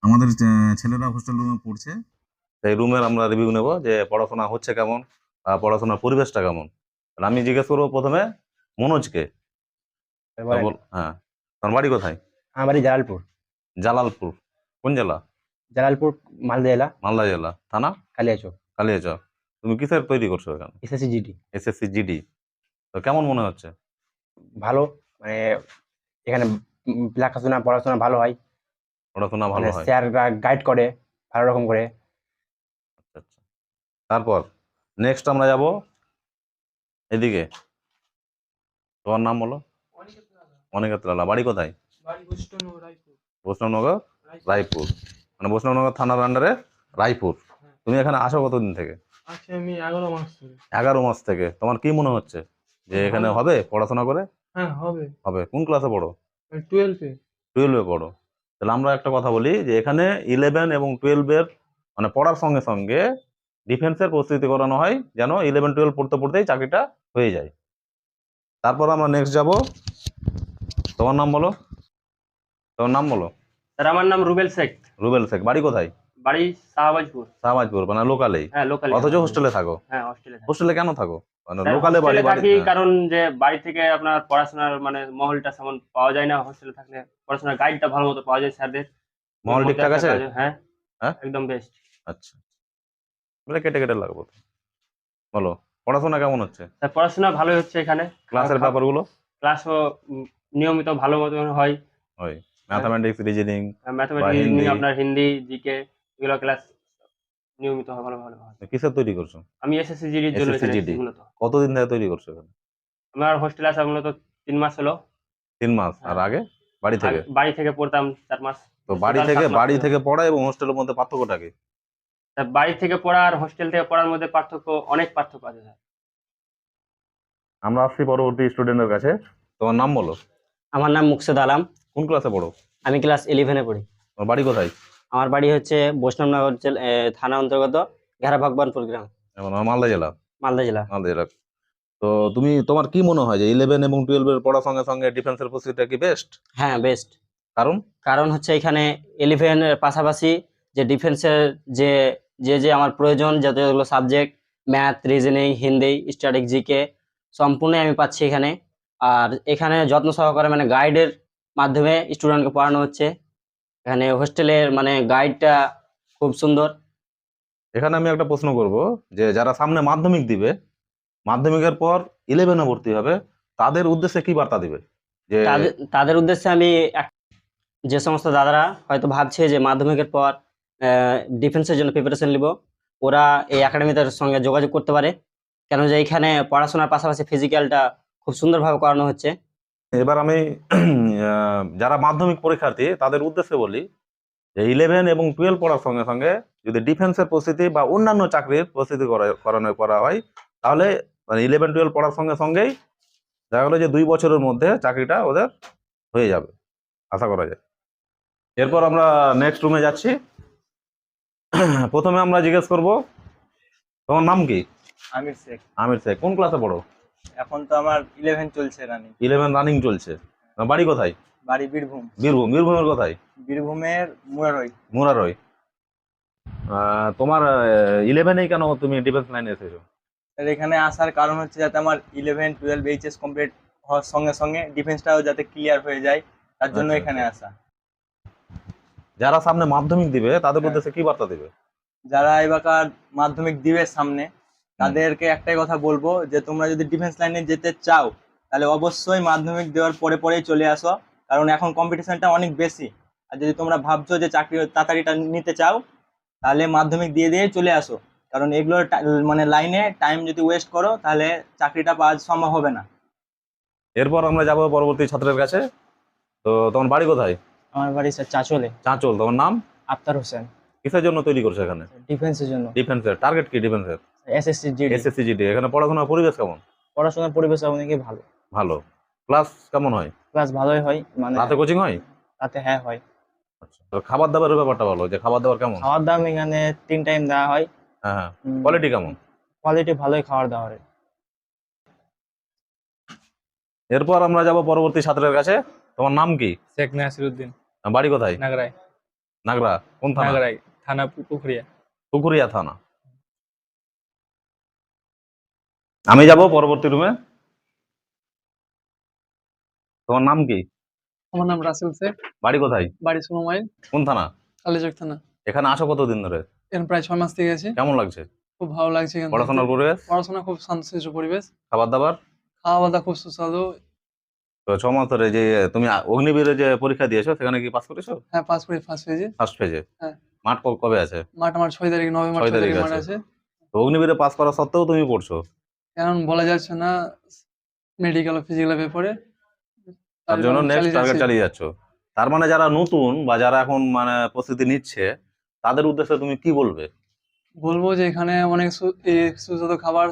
আমাদের ছেলেরা হোস্টেল রুমে পড়ছে, সেই রুমের আমরা রিভিউ নেব যে পড়াশোনা হচ্ছে কেমন, পড়াশোনার পরিবেশটা কেমন। তাহলে আমি জিজ্ঞেস করবো প্রথমে মনোজকে। বলেন। হ্যাঁ, তোমার বাড়ি কোথায়? আমার বাড়ি জালালপুর। জালালপুর কোন জেলা? জালালপুর, মালদা জেলা, মালদা জেলা, থানা? কালিয়াচক। কালিয়াচক। তুমি কিসের তৈরি করছো এখানে? SSC GD. SSC GD. তো কেমন মনে হচ্ছে? ভালো, মানে এখানে পড়াশোনা ভালো হয়। পড়াশোনা মানে ভালো হয়? স্যার গাইড করে ভালো রকম করে। আচ্ছা আচ্ছা। তারপর নেক্সট আমরা যাব এদিকে। তোমার নাম বলো। অনিকেত লালা। বাড়ি কোথায়? বৈষ্ণবনগর, রায়পুর। মানে বৈষ্ণবনগর থানার আন্ডারে রায়পুর। তুমি এখানে আসো কতদিন থেকে? আচ্ছা, আমি 11 মাস ধরে। 11 মাস থেকে। তোমার কি মনে হচ্ছে যে এখানে ভালো। হবে পড়াশোনা করে? হ্যাঁ, হবে। হবে। কোন ক্লাসে পড়ো? 12-এ। 12-এ পড়ো। তাহলে আমরা একটা কথা বলি যে এখানে 11 এবং 12-এর মানে পড়ার সঙ্গে সঙ্গে ডিফেন্সের প্রস্তুতি করানো হয়, যেন 11-12 পড়তে পড়তেই চাকরিটা হয়ে যায়। তারপর আমরা নেক্সট যাব। তোমার নাম বলো। তোমার নাম বলো। স্যার, আমার নাম রুবেল শেখ। রুবেল শেখ। বাড়ি কোথায়? বাড়ি শাহবাজপুর। শাহবাজপুর, মানে লোকালেই? হ্যাঁ, লোকালি। অথচ হোস্টেলে থাকো? হ্যাঁ, হস্টেলে থাকি। হোস্টেলে কেন থাকো? মানে স্যার, লোকালে বাড়ি হস্টেলে বাড়ি থাকি হ্যাঁ। কারণ যে বাড়ি থেকে আপনার পড়াশোনার মানে মহলটা সেমন পাওয়া যায় না। হোস্টেলে থাকলে পড়াশোনার গাইডটা ভালো মতো পাওয়া যায় স্যারদের। মহল মধ্যে ঠিকঠাক একটা আছে? হ্যাঁ, হ্যাঁ, একদম বেস্ট। আচ্ছা। বলে কেটে কেটে লাগবো। বলো, পড়াশোনা কেমন হচ্ছে? স্যার, পড়াশোনা ভালোই হচ্ছে এখানে। ক্লাসের ব্যাপারগুলো? ক্লাসও নিয়মিত ভালো মতন হয়। হয়। ম্যাথামেটিক্স, রিজনিং বা ম্যাথমেটিক্স, রিজনিং, হিন্দি? আপনার হিন্দি, জিকে, এগুলো ক্লাস নিয়মিত হয়, ভালো ভালো হয়। কিসের তৈরি করছো? আমি এসএসসি জিডির জন্য এসএসসি এখানে জিডি। এসেছি মূলত। কতদিন ধরে তৈরি করছো এখানে? আমার হোস্টেলে আসা মূলত 3 মাস হলো। 3 মাস। আর হ্যাঁ। আগে বাড়ি থেকে? বাড়ি থেকে পড়তাম 4 মাস। তো বাড়ি টোটাল থেকে 7 মাস বাড়ি হলো। থেকে পড়া এবং হোস্টেলের মধ্যে পার্থক্যটা কি? তা বাড়ি থেকে পড়া আর হোস্টেল থেকে পড়ার মধ্যে অনেক পার্থক্য আছে স্যার। আমরা আসছি পরবর্তী স্টুডেন্টের কাছে। তোমার নাম বলো। আমার নাম মুকসেদ আলম। কোন ক্লাসে পড়ো? আমি ক্লাস 11-এ পড়ি। তোমার বাড়ি কোথায়? আমার বাড়ি হচ্ছে বৈষ্ণবনগর থানা অন্তর্গত ঘেরা ভগবানপুর গ্রাম, এখন আমার মালদা জেলা। মালদা জেলা। মালদা জেলা। তো তোমার কি মনে হয় যে 11 এবং 12 এর পড়ার সঙ্গে সঙ্গে ডিফেন্সের প্রস্তুতিটা কি বেস্ট? হ্যাঁ, বেস্ট। কারণ? কারণ হচ্ছে এখানে 11-এর পাশাপাশি যে ডিফেন্সের যে যে যে আমার প্রয়োজন যতগুলো subject, math, reasoning, Hindi, static, GK সম্পূর্ণ আমি পাচ্ছি এখানে। আর এখানে যত্ন সহকারে মানে গাইডের মাধ্যমে স্টুডেন্টকে পড়ানো হচ্ছে। এখানে হোস্টেলের মানে গাইডটা খুব সুন্দর। এখানে আমি একটা প্রশ্ন করব যে যারা সামনে মাধ্যমিক দিবে, মাধ্যমিকের পর 11-এ ভর্তি হবে, তাদের উদ্দেশ্যে কি বার্তা দিবে? যে তাদের উদ্দেশ্যে আমি যে সমস্ত দাদারা হয়তো ভাবছে যে মাধ্যমিকের পর ডিফেন্সের জন্য প্রিপারেশন নিব, ওরা এই একাডেমিটার সঙ্গে যোগাযোগ করতে পারে। কেন যে এখানে পড়াশোনার পাশাপাশি ফিজিক্যালটা খুব সুন্দরভাবে করানো হচ্ছে। এবার আমি যারা মাধ্যমিক পরীক্ষার্থী তাদের উদ্দেশ্যে বলি যে 11 এবং 12 পড়ার সঙ্গে সঙ্গে যদি ডিফেন্সের প্রস্তুতি বা অন্যান্য চাকরির প্রস্তুতি করা হয়, তাহলে মানে 11-12 পড়ার সঙ্গে সঙ্গেই দেখা গেলো যে 2 বছরের মধ্যে চাকরিটা ওদের হয়ে যাবে, আশা করা যায়। এরপর আমরা নেক্সট রুমে যাচ্ছি। প্রথমে আমরা জিজ্ঞেস করব, তোমার নাম কি? আমির শেখ। আমির শেখ। কোন ক্লাসে পড়ো? এখন তো আমার 11 চলছে রানিং। 11 রানিং চলছে। তোমার বাড়ি কোথায়? বাড়ি বীরভূম। বীরভূম। বীরভূমের কোথায়? বীরভূমের মুরারই। মুরারই। তোমার 11-এই কেন তুমি ডিফেন্স লাইনে এসেছো? আর এখানে আসার কারণ হচ্ছে যাতে আমার 11, 12 এইচএস কমপ্লিট হওয়ার সঙ্গে সঙ্গে ডিফেন্সটাও যাতে ক্লিয়ার হয়ে যায়, তার জন্য আচ্ছা, এখানে আসা। যারা সামনে মাধ্যমিক দিবে তাদের হ্যাঁ। উদ্দেশ্যে কি বার্তা দিবে? যারা এবারকার মাধ্যমিক দিবে সামনে, তাদেরকে একটাই কথা বলবো যে তোমরা যদি ডিফেন্স লাইনে যেতে চাও তাহলে অবশ্যই মাধ্যমিক দেওয়ার পরে পরেই চলে আসো, কারণ এখন কম্পিটিশনটা অনেক বেশি। আর যদি তোমরা ভাবছো যে চাকরি তাড়াতাড়িটা নিতে চাও তাহলে মাধ্যমিক দিয়ে দিয়ে চলে আসো, কারণ এগুলোর মানে লাইনে টাইম যদি ওয়েস্ট করো তাহলে চাকরিটা পাওয়া সম্ভব হবে না। এরপর আমরা যাব পরবর্তী ছাত্রের কাছে। তো তোমার বাড়ি কোথায়? আমার বাড়ি স্যার চাঁচলে। চাঁচল। তোমার নাম? আফতার হোসেন। কিসের জন্য তৈরি করছো এখানে? ডিফেন্সের জন্য। ডিফেন্সের। টার্গেট কি ডিফেন্সের? SSC GD. SSC GD. এখানে পড়াশোনার পরিবেশ কেমন? পড়াশোনার পরিবেশ অনেকই ভালো। ভালো। ক্লাস কেমন হয়? ক্লাস ভালোই হয়, মানে রাতে কোচিং হয়? রাতে হ্যাঁ হয়। আচ্ছা। তো খাবার দাবারের ব্যাপারটা বলো, যে খাবার দাবার কেমন? খাওয়ার দাম এখানে 3 টাইম দেওয়া হয়। হ্যাঁ হ্যাঁ। কোয়ালিটি কেমন? কোয়ালিটি ভালোই খাওয়ার দাওয়ারের। এরপর আমরা যাব পরবর্তী ছাত্রের কাছে। তোমার নাম কি? শেখ নাসিরউদ্দিন। বাড়ি কোথায়? নাগরায়। নাগরা কোন থানা? নাগরাই থানা পুকুরিয়া। পুকুরিয়া থানা। আমি যাব পরবর্তী রুমে। তোমার নাম কি? আমার নাম রাসেল শেখ, বাড়ি কোথায়? বাড়ি সুরমাইল, কোন থানা? কালীচক থানা। এখানে আসো কতদিন ধরে? এখানে প্রায় 6 মাস থেকে আছি। কেমন লাগছে? খুব ভালো লাগছে এখানে পড়াশোনার থাকতে। পরিবেশ, পড়াশোনা খুব শান্তশিষ্ট পরিবেশ, খাবার দাবার? খাওয়া দাওয়া খুব সুস্বাদু। তো 6 মাস ধরে যে তুমি অগ্নিবীরে যে পরীক্ষা দিয়েছো সেখানে কি পাস করেছো? হ্যাঁ, পাস করে ফার্স্ট হয়েছে। ফার্স্ট ফেজে? হ্যাঁ। মাঠ কবে আছে? মাঠ আমার 6 তারিখ, নভেম্বর 6 6 তারিখ তারিখ মাঠ আছে। আছে। তো অগ্নিবীরে পাস করা সত্ত্বেও তুমি পড়ছো, কারণ বলা যাচ্ছে না মেডিকেল ও ফিজিক্যাল পেপারে, তার জন্য নেক্সট টার্গেট চালিয়ে যাচ্ছ। তার মানে যারা নতুন বা যারা এখন মানে প্রস্তুতি নিচ্ছে তাদের উদ্দেশ্যে তুমি কি বলবে? বলবো যে এখানে অনেক সুস্বাদু খাবার,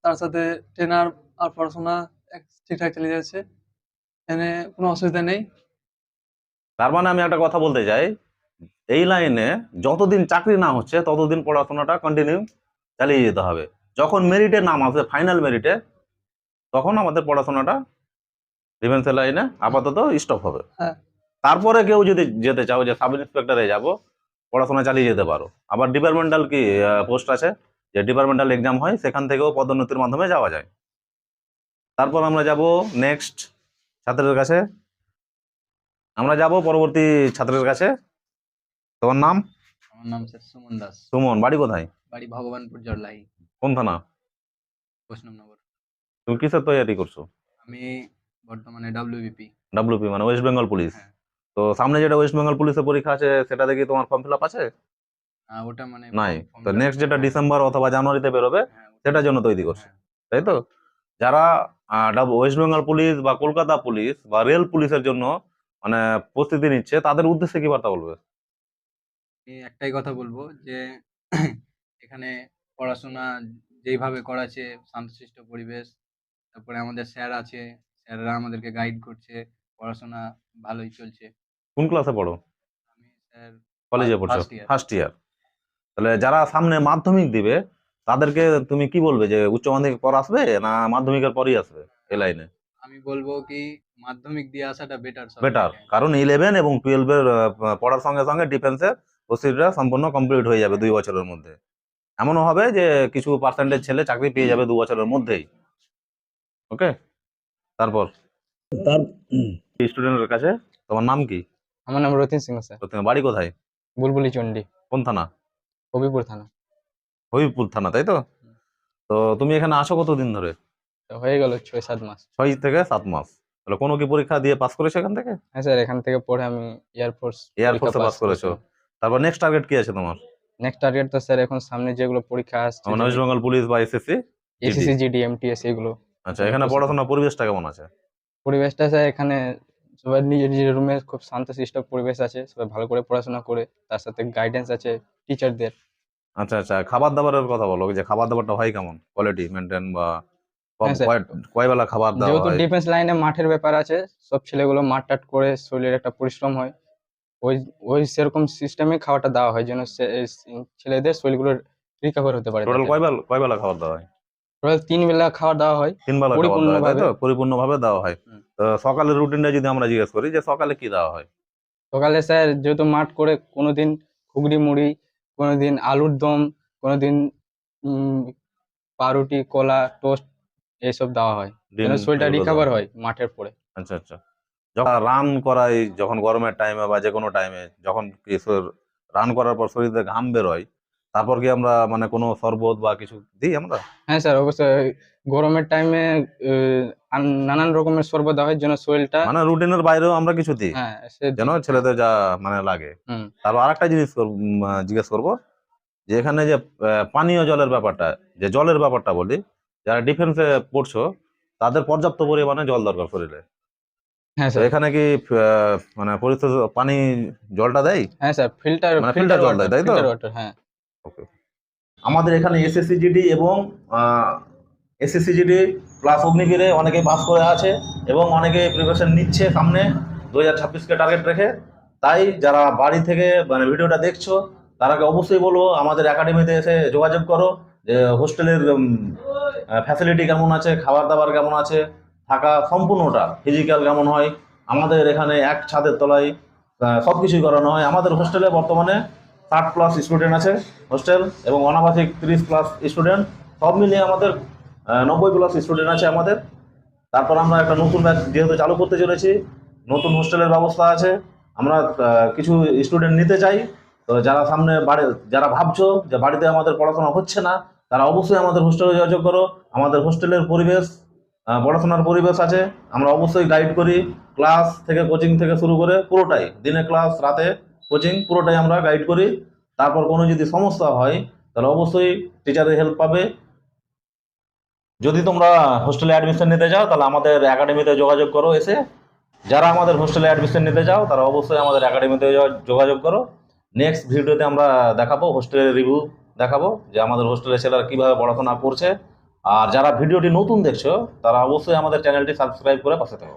তার সাথে ট্রেনার আর পড়াশোনা ঠিকঠাক চালিয়ে যাচ্ছে, এখানে কোনো অসুবিধা নেই। তার মানে আমি একটা কথা বলতে চাই, এই লাইনে যতদিন চাকরি না হচ্ছে ততদিন পড়াশোনাটা কন্টিনিউ চালিয়ে যেতে হবে। যখন মেরিটে নাম আসবে, ফাইনাল মেরিটে, তখন আমাদের পড়াশোনাটা ডিফেন্সের লাইনে আপাতত স্টপ হবে। হ্যাঁ। তারপরে কেউ যদি যেতে চাও যে সাব ইন্সপেক্টরে যাব, পড়াশোনা চালিয়ে যেতে পারো। আবার ডিপার্টমেন্টাল কি পোস্ট আছে, যে ডিপার্টমেন্টাল এক্সাম হয়, সেখান থেকেও পদোন্নতির মাধ্যমে যাওয়া যায়। তারপর আমরা যাব নেক্সট ছাত্রের কাছে। আমরা যাব পরবর্তী ছাত্রের কাছে। তোমার নাম? আমার নাম স্যার সুমন দাস, সুমন, বাড়ি কোথায়? বাড়ি ভগবানপুর জরলাই, কোন থানা? বৈষ্ণবনগর। তুমি কিসের তৈরি করছো? আমি বর্তমানে ডাব্লিউবিপি। ডাব্লিউপি মানে ওয়েস্ট বেঙ্গল পুলিশ। হ্যাঁ। তো সামনে যেটা ওয়েস্ট বেঙ্গল পুলিশের পরীক্ষা আছে সেটা দেখি তোমার ফর্ম ফিল আপ আছে? ওটা মানে নাই। form তো fill up নেক্সট যেটা হ্যাঁ, ডিসেম্বর অথবা জানুয়ারিতে বেরোবে হ্যাঁ, ওটা- সেটার জন্য তৈরি করছো, হ্যাঁ। তাই তো? যারা ওয়েস্ট বেঙ্গল পুলিশ বা কলকাতা পুলিশ বা রেল পুলিশের জন্য মানে প্রস্তুতি নিচ্ছে তাদের উদ্দেশ্যে কি বার্তা বলবে? আমি একটাই কথা বলবো যে এখানে পড়াশোনা যেইভাবে করাচ্ছে, শান্তশিষ্ট পরিবেশ, তারপরে আমাদের স্যার আছে, স্যাররা আমাদেরকে গাইড করছে, পড়াশোনা ভালোই চলছে। কোন ক্লাসে পড়ো? আমি স্যার কলেজে পড়ছো? First year। First year. তাহলে যারা সামনে মাধ্যমিক দিবে তাদেরকে তুমি কি বলবে, যে উচ্চ মাধ্যমিক পর আসবে না মাধ্যমিকের পরই আসবে এই লাইনে? আমি বলবো কি মাধ্যমিক দিয়ে আসাটা বেটার। বেটার, কারণ 11 এবং 12 এর পড়ার সঙ্গে সঙ্গে ডিফেন্সের প্রস্তুতিটা সম্পূর্ণ কমপ্লিট হয়ে যাবে 2 বছরের মধ্যে। এমনও হবে যে কিছু পার্সেন্টেজ ছেলে চাকরি পেয়ে যাবে 2 বছরের মধ্যেই। ওকে। তারপর তার স্টুডেন্টের কাছে তোমার নাম কি? আমার নাম রতিন সিং স্যার, তো তোমার বাড়ি কোথায়? বুলবুলি চন্ডী, কোন থানা? হবিপুর থানা। হবিপুর থানা, তাই তো? তো তুমি এখানে আসো কতদিন ধরে? তো হয়ে গেল 6-7 মাস। 6 থেকে 7 মাস। তাহলে কোনো কি পরীক্ষা দিয়ে পাস করেছো এখান থেকে? হ্যাঁ স্যার, এখান থেকে পড়ে আমি এয়ারফোর্স এয়ারফোর্সে পাস করেছো। তারপর নেক্সট টার্গেট কি আছে তোমার? নেক্সট টার্গেট তো স্যার এখন সামনে যেগুলো পরীক্ষা আসছে, মানে ওয়েস্ট বেঙ্গল পুলিশ বা এসএসসি? এসএসসি জিডি এমটিএস, এগুলো। আচ্ছা, এখানে পড়াশোনার পরিবেশটা কেমন আছে? পরিবেশটা স্যার এখানে সবাই নিজের নিজের রুমে খুব শান্তশিষ্ট পরিবেশ আছে, সবাই ভালো করে পড়াশোনা করে, তার সাথে গাইডেন্স আছে টিচারদের। আচ্ছা আচ্ছা, খাবার দাবারের কথা বলো, যে খাবার দাবারটা হয় কেমন, কোয়ালিটি মেনটেন বা হ্যাঁ স্যার। কয় বেলা খাবার দেওয়া যেহেতু হয়? ডিফেন্স লাইনে মাঠের ব্যাপার আছে, সব ছেলেগুলো মাঠ টাট করে শরীরের একটা পরিশ্রম হয়, ওই ওই সেরকম সিস্টেমে খাওয়াটা দেওয়া হয় যেন ছেলেদের শরীরগুলো রিকভার হতে পারে। টোটাল কয় বেলা খাবার দেওয়া হয়? টোটাল 3 বেলা খাওয়া দাওয়া হয়। 3 বেলা খাবার দেওয়া হয়, তাই তো? পরিপূর্ণভাবে। পরিপূর্ণভাবে দেওয়া হয়। হুম। তো সকালের রুটিনটা যদি আমরা জিজ্ঞেস করি, যে সকালে কি দেওয়া হয়? সকালে স্যার যেহেতু মাঠ করে, কোনোদিন ঘুগনি মুড়ি, কোনোদিন আলুর দম, কোনোদিন পাউরুটি, কলা, টোস্ট এইসব দেওয়া হয় ডিম যেন শরীরটা এগুলো রিকভার দেওয়া হয় মাঠের পরে। আচ্ছা আচ্ছা। যখন রান করাই, যখন গরমের টাইমে বা যে কোনো টাইমে, যখন রান করার পর শরীরে ঘাম বেরোয়, তারপর কি আমরা মানে কোনো শরবত বা কিছু দিই আমরা? হ্যাঁ স্যার, অবশ্যই গরমের টাইমে নানান রকমের শরবত দেওয়া হয় যেন শরীরটা, মানে রুটিনের বাইরেও আমরা কিছু দিই হ্যাঁ যেন ছেলেদের যা মানে লাগে। হুম। তারপর আরেকটা জিনিস জিজ্ঞেস করবো, যে এখানে যে পানীয় জলের ব্যাপারটা, যে জলের ব্যাপারটা বলি, যারা ডিফেন্সে পড়ছো তাদের পর্যাপ্ত পরিমাণে জল দরকার শরীরে। হ্যাঁ তো স্যার। এখানে কি মানে পরিস্থিতি পানি জলটা দেয়? হ্যাঁ স্যার, ফিল্টার মানে filter জল দেয়, তাই তো? ওয়াটার, হ্যাঁ। ওকে। আমাদের এখানে এসএসসিজিডি এবং এসএসসিজিডি প্লাস অগ্নিবীরে অনেকে পাস করে আছে এবং অনেকে প্রিপারেশন নিচ্ছে সামনে 2026কে টার্গেট রেখে। তাই যারা বাড়ি থেকে মানে ভিডিওটা দেখছো তারাকে অবশ্যই বলবো আমাদের একাডেমিতে এসে যোগাযোগ করো, যে হোস্টেলের ফ্যাসিলিটি কেমন আছে, খাবার দাবার কেমন আছে, থাকা সম্পূর্ণটা ফিজিক্যাল কেমন হয়। আমাদের এখানে এক ছাদের তলায় সবকিছুই করানো হয়। আমাদের হোস্টেলে বর্তমানে 60+ স্টুডেন্ট আছে হোস্টেল, এবং অনাবাসিক 30+ স্টুডেন্ট, সব মিলিয়ে আমাদের 90+ স্টুডেন্ট আছে আমাদের। তারপর আমরা একটা নতুন ব্যাচ যেহেতু চালু করতে চলেছি, নতুন হোস্টেলের ব্যবস্থা আছে। আমরা কিছু স্টুডেন্ট নিতে চাই। তো যারা সামনে যারা ভাবছো যে বাড়িতে আমাদের পড়াশোনা হচ্ছে না, তারা অবশ্যই আমাদের হোস্টেলে যোগাযোগ করো। আমাদের হোস্টেলের পরিবেশ, পড়াশোনার পরিবেশ আছে, আমরা অবশ্যই গাইড করি। ক্লাস থেকে, কোচিং থেকে শুরু করে পুরোটাই, দিনে ক্লাস, রাতে কোচিং, পুরোটাই আমরা গাইড করি। তারপর কোনো যদি সমস্যা হয় তাহলে অবশ্যই টিচারের হেল্প পাবে। যদি তোমরা হোস্টেলে অ্যাডমিশন নিতে চাও তাহলে আমাদের একাডেমিতে যোগাযোগ করো এসে। যারা আমাদের হোস্টেলে অ্যাডমিশন নিতে চাও তারা অবশ্যই আমাদের একাডেমিতে যোগাযোগ করো। নেক্সট ভিডিওতে আমরা দেখাবো, হোস্টেলের রিভিউ দেখাবো যে আমাদের হোস্টেলের ছেলেরা কীভাবে পড়াশোনা করছে। আর যারা ভিডিওটি নতুন দেখছো তারা অবশ্যই আমাদের চ্যানেলটি সাবস্ক্রাইব করে পাশে থাকো।